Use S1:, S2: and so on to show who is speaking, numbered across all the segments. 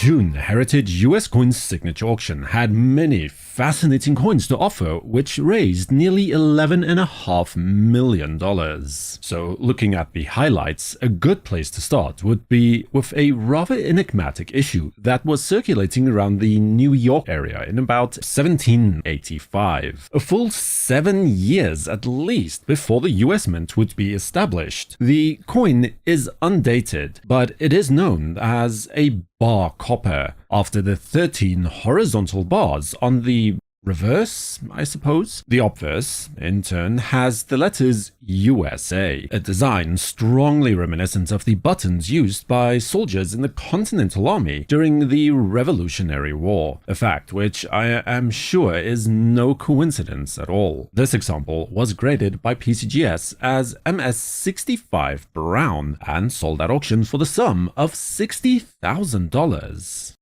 S1: June Heritage US Coins Signature Auction had many fascinating coins to offer, which raised nearly $11.5 million. So looking at the highlights, a good place to start would be with a rather enigmatic issue that was circulating around the New York area in about 1785, a full 7 years at least before the US Mint would be established. The coin is undated, but it is known as a bar copper, after the 13 horizontal bars on the reverse, I suppose. The obverse, in turn, has the letters USA, a design strongly reminiscent of the buttons used by soldiers in the Continental Army during the Revolutionary War, a fact which I am sure is no coincidence at all. This example was graded by PCGS as MS65 Brown and sold at auction for the sum of $60,000.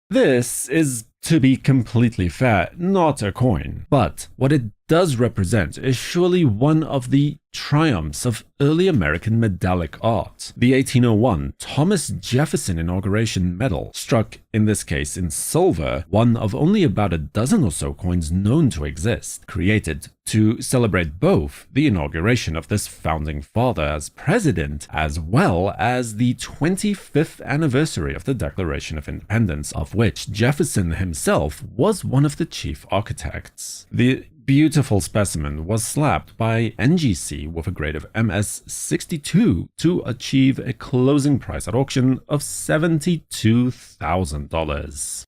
S1: This is, to be completely fair, not a coin, but what it does represent is surely one of the triumphs of early American medallic art. The 1801 Thomas Jefferson Inauguration medal, struck in this case in silver, one of only about a dozen or so coins known to exist, created to celebrate both the inauguration of this founding father as president, as well as the 25th anniversary of the Declaration of Independence, of which Jefferson himself was one of the chief architects. The beautiful specimen was slapped by NGC with a grade of MS62 to achieve a closing price at auction of $72,000.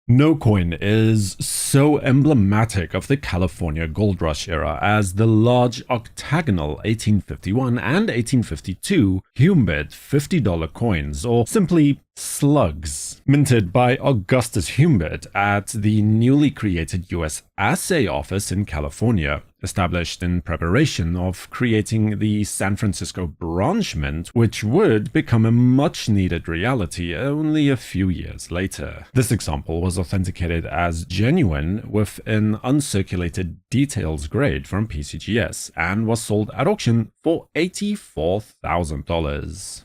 S1: No coin is so emblematic of the California Gold Rush era as the large octagonal 1851 and 1852 Humbert $50 coins, or simply slugs, minted by Augustus Humbert at the newly created U.S. Assay Office in California, established in preparation of creating the San Francisco branch mint, which would become a much-needed reality only a few years later. This example was authenticated as genuine with an uncirculated details grade from PCGS and was sold at auction for $84,000.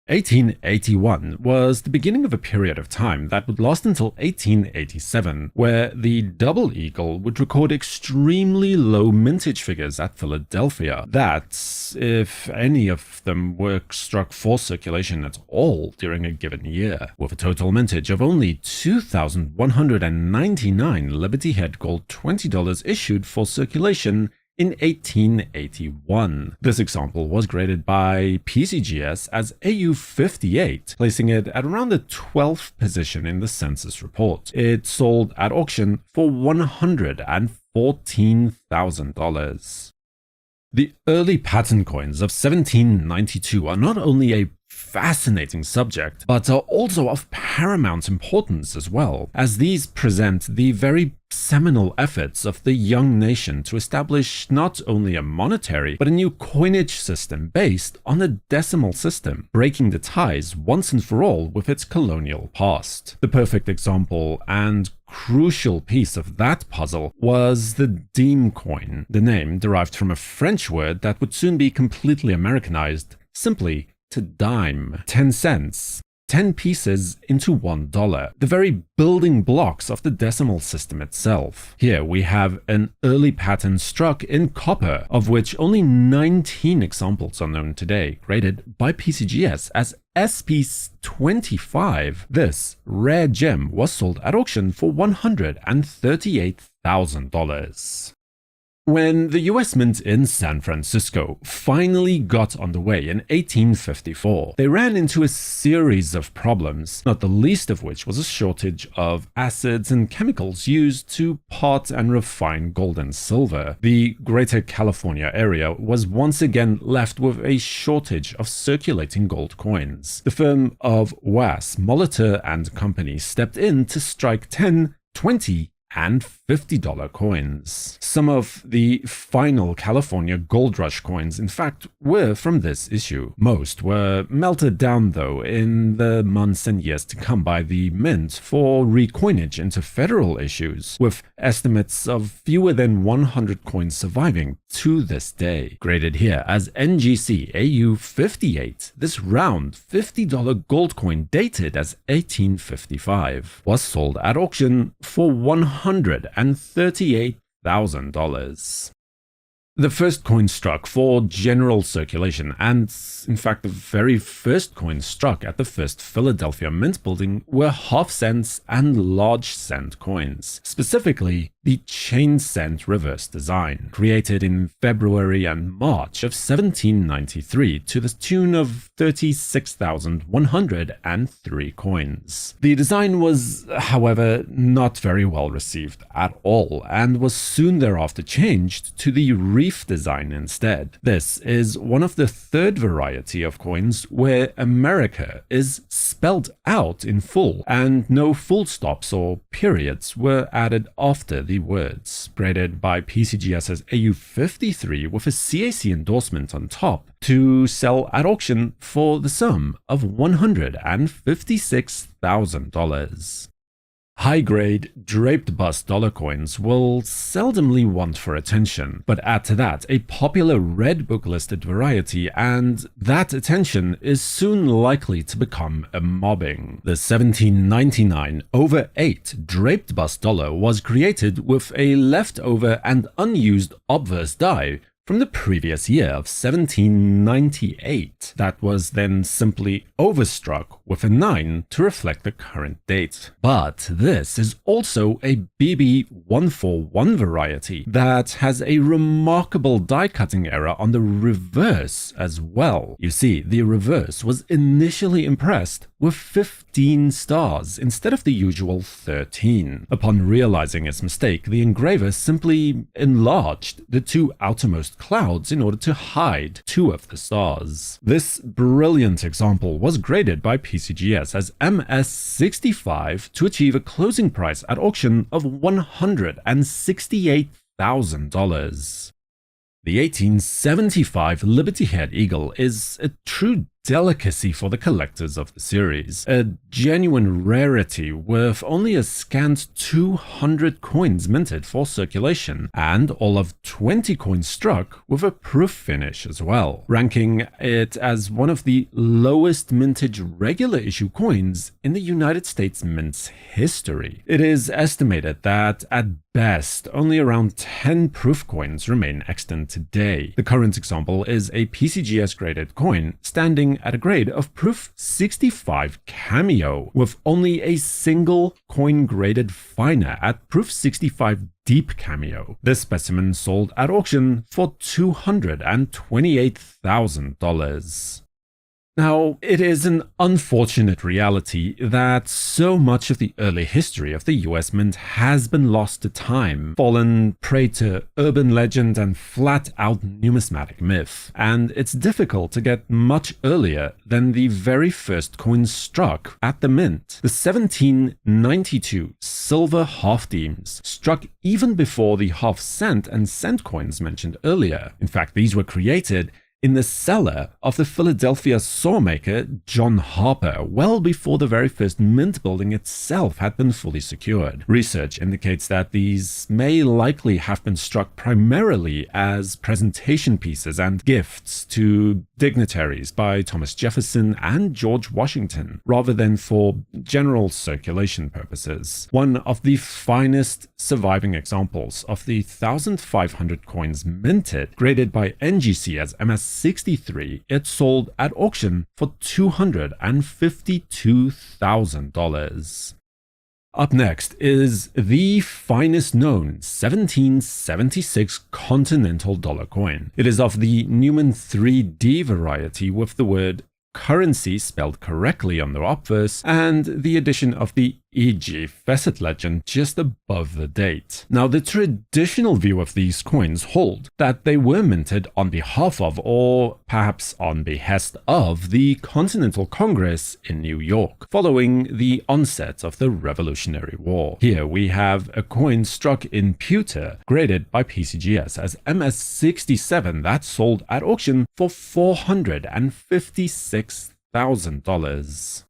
S1: 1881 was the beginning of a period of time that would last until 1887, where the Double Eagle would record extremely low mintage figures at Philadelphia that, if any of them were struck for circulation at all during a given year, with a total mintage of only 2,199 Liberty Head Gold $20 issued for circulation in 1881. This example was graded by PCGS as AU58, placing it at around the 12th position in the census report. It sold at auction for $114,000. The early pattern coins of 1792 are not only a fascinating subject, but are also of paramount importance as well, as these present the very seminal efforts of the young nation to establish not only a monetary, but a new coinage system based on a decimal system, breaking the ties once and for all with its colonial past. The perfect example and crucial piece of that puzzle was the Disme coin, the name derived from a French word that would soon be completely Americanized, simply to dime, 10 cents, 10 pieces into $1, the very building blocks of the decimal system itself. Here we have an early pattern struck in copper, of which only 19 examples are known today, graded by PCGS as SP25. This rare gem was sold at auction for $138,000. When the US Mint in San Francisco finally got underway in 1854, they ran into a series of problems, not the least of which was a shortage of acids and chemicals used to part and refine gold and silver. The Greater California area was once again left with a shortage of circulating gold coins. The firm of Was, Molitor and Company stepped in to strike 10, 20, and $50 coins. Some of the final California Gold Rush coins, in fact, were from this issue. Most were melted down, though, in the months and years to come by the Mint for recoinage into federal issues, with estimates of fewer than 100 coins surviving to this day. Graded here as NGC AU58, this round $50 gold coin dated as 1855 was sold at auction for $138,000. The first coin struck for general circulation, and in fact the very first coins struck at the first Philadelphia Mint building, were half-cents and large-cent coins, specifically the chain-cent reverse design, created in February and March of 1793 to the tune of 36,103 coins. The design was, however, not very well received at all, and was soon thereafter changed to the reef design instead. This is one of the third variety of coins where America is spelled out in full, and no full stops or periods were added after the words. Graded by PCGS as AU53 with a CAC endorsement on top, to sell at auction for the sum of $156,000. High-grade, draped bust dollar coins will seldomly want for attention, but add to that a popular red book-listed variety, and that attention is soon likely to become a mobbing. The 1799 over 8 draped bust dollar was created with a leftover and unused obverse die from the previous year of 1798 that was then simply overstruck with a 9 to reflect the current date. But this is also a BB141 variety that has a remarkable die cutting error on the reverse as well. You see, the reverse was initially impressed with 15 stars instead of the usual 13. Upon realizing its mistake, the engraver simply enlarged the two outermost clouds in order to hide 2 of the stars. This brilliant example was graded by PCGS as MS65 to achieve a closing price at auction of $168,000. The 1875 Liberty Head Eagle is a true delicacy for the collectors of the series, a genuine rarity with only a scant 200 coins minted for circulation, and all of 20 coins struck with a proof finish as well, ranking it as one of the lowest mintage regular issue coins in the United States Mint's history. It is estimated that at best, only around 10 proof coins remain extant today. The current example is a PCGS graded coin standing at a grade of proof 65 cameo, with only a single coin graded finer at proof 65 deep cameo. This specimen sold at auction for $228,000. Now, it is an unfortunate reality that so much of the early history of the US Mint has been lost to time, fallen prey to urban legend and flat-out numismatic myth, and it's difficult to get much earlier than the very first coins struck at the Mint. The 1792 silver half-deems struck even before the half-cent and cent coins mentioned earlier. In fact, these were created in the cellar of the Philadelphia sawmaker John Harper, well before the very first mint building itself had been fully secured. Research indicates that these may likely have been struck primarily as presentation pieces and gifts to dignitaries by Thomas Jefferson and George Washington, rather than for general circulation purposes. One of the finest surviving examples of the 1,500 coins minted, graded by NGC as MS63, it sold at auction for $252,000. Up next is the finest known 1776 Continental Dollar coin. It is of the Newman 3D variety with the word currency spelled correctly on the obverse and the addition of the e.g. facet legend just above the date. Now, the traditional view of these coins hold that they were minted on behalf of, or perhaps on behest of, the Continental Congress in New York, following the onset of the Revolutionary War. Here we have a coin struck in pewter, graded by PCGS as MS-67 that sold at auction for $456,000.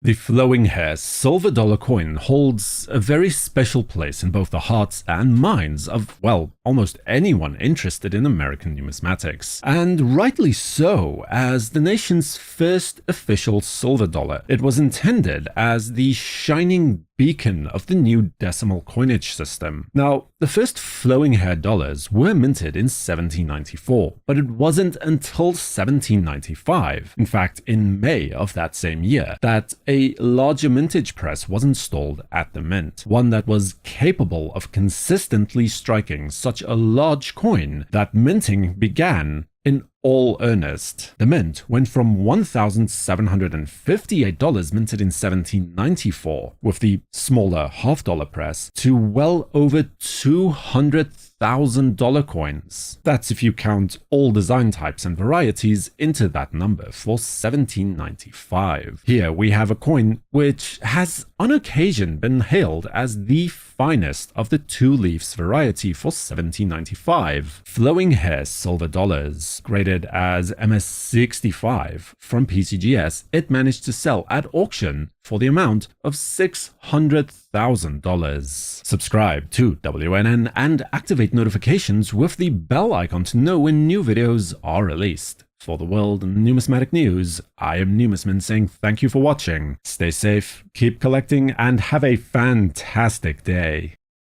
S1: The flowing hair silver dollar coin holds a very special place in both the hearts and minds of, well, almost anyone interested in American numismatics. And rightly so, as the nation's first official silver dollar. It was intended as the shining beacon of the new decimal coinage system. Now, the first flowing hair dollars were minted in 1794, but it wasn't until 1795, in fact in May of that same year, that a larger mintage press was installed at the mint, one that was capable of consistently striking such a large coin that minting began in all earnest. The mint went from $1,758 minted in 1794 with the smaller half-dollar press to well over $200,000 coins. That's if you count all design types and varieties into that number for 1795. Here we have a coin which has on occasion been hailed as the finest of the two leaves variety for 1795. Flowing hair silver dollars, graded as MS-65 from PCGS, it managed to sell at auction for the amount of $600,000. Subscribe to WNN and activate notifications with the bell icon to know when new videos are released. For the World Numismatic News, I am Numisman saying thank you for watching, stay safe, keep collecting, and have a fantastic day.